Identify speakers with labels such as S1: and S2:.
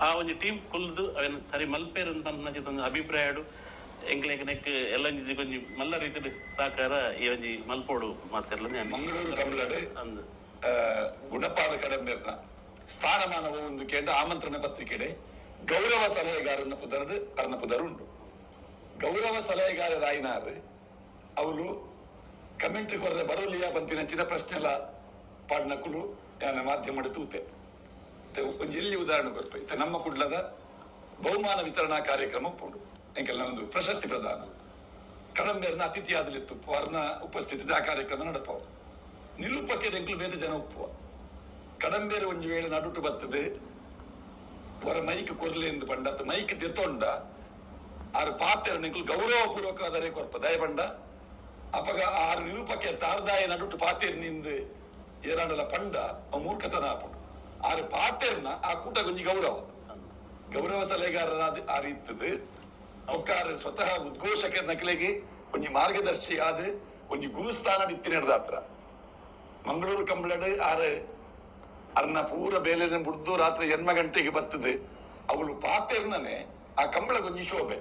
S1: ಆ ಒಂದು ಟೀಮ್ ಕುಲ್ದು ಅವನ್ ಸರಿ ಮಲ್ಪೇರ್ ಅಂತ ನನ್ನದೊಂದು ಅಭಿಪ್ರಾಯ ಎಂಕ್ಲೆಕ್ ಎಲ್ಲ ಕೊಂಚ ಮಲ್ಲ ರೀತಿಯ ಸಹಕಾರ ಈ ಒಂಜಿ ಮಲ್ಪೋಡು ಮಾತಿರಲ್ಲ
S2: ಮಂಗಳೂರು ಕಮಲಡ್ ಅಂದು ಗುಣಪಾದ ಕಡಂಬೆರ್ನ ಸ್ಥಾನಮಾನವು ಒಂದು ಕೇಂದ್ರ ಆಮಂತ್ರಣ ಪತ್ರಿಕೆಡೆ ಗೌರವ ಸಲಹೆಗಾರನ ಪುದರ್ದು ಅರ್ನ ಪುದರ್ ಉಂಟು. ಗೌರವ ಸಲಹೆಗಾರರಾಯಿನಾರು ಅವಳು ಕಮೆಂಟ್ರಿ ಕೊರ್ರೆ ಬರೋಲಿಯಾ ಬಂತಿನ ಪ್ರಶ್ನೆಲ ಪಾಡ್ನಕುಲು ಮಾಧ್ಯಮ ತೂತೆ ಒಂದು ಎಲ್ಲಿ ಉದಾಹರಣೆ ಕೊಡ್ಬೇಕು. ನಮ್ಮ ಕುಡ್ಲದ ಬಹುಮಾನ ವಿತರಣಾ ಕಾರ್ಯಕ್ರಮ ಪೋಡು ಎಂಕೆಲ್ಲ ಒಂದು ಪ್ರಶಸ್ತಿ ಪ್ರದಾನ ಕಡಂಬೇರ್ನ ಅತಿಥಿ ಆದಲಿತ್ತು ವರ್ಣ ಉಪಸ್ಥಿತಿ ಆ ಕಾರ್ಯಕ್ರಮ ನಡಪವ ನಿರೂಪಕ್ಕೆ ಎಂಕ್ಲು ಬೇರೆ ಜನ ಒಪ್ಪುವ ಕಡಂಬೇರು ಒಂದು ವೇಳೆ ನಡುಟು ಬರ್ತದೆ ಹೊರ ಮೈಕ್ ಕೊರ್ಲೆ ಎಂದು ಪಂಡ ಮೈಕ್ ತೆತ್ತೊಂಡ ಆರು ಪಾತ್ರ ಎಂಕ್ಲು ಗೌರವ ಪೂರ್ವಕವಾದರೆ ಕೊರ್ಪ ದಯ ಪಂಡ ಅಪಗ ಆರು ನಿರೂಪಕ್ಕೆ ತಾರ್ದಾಯ ನಡುಟು ಪಾತೇರ್ನಿಂದ ಏರಾಂಡಲ ಪಂಡ ಮೂರ್ಖತನ ಆಪಡು ಆರು ಪಾತೇರ್ನ ಆ ಕೂಟ ಕೊಂಚ ಗೌರವ ಸಲಹೆಗಾರರ ಆ ರೀತಿದು ಅವಕಾರ ಸ್ವತಃ ಉದ್ಘೋಷಕ ನಕಲೆಗೆ ಒಂಜಿ ಮಾರ್ಗದರ್ಶಿ ಆದ ಒಂಜಿ ಗುರುಸ್ಥಾನ ಬಿತ್ತಿ ನಡೆದಾತ್ರ ಮಂಗಳೂರು ಕಂಬಳಡ್ ಆರ ಅರ್ನ ಪೂರ ಬೇಲೆ ಬುಡ್ದು ರಾತ್ರಿ 8 ಗಂಟೆಗೆ ಬರ್ತದೆ ಅವಳು ಪಾತೇರ್ನೇ ಆ ಕಂಬಳ ಕೊಂಚ ಶೋಭೆ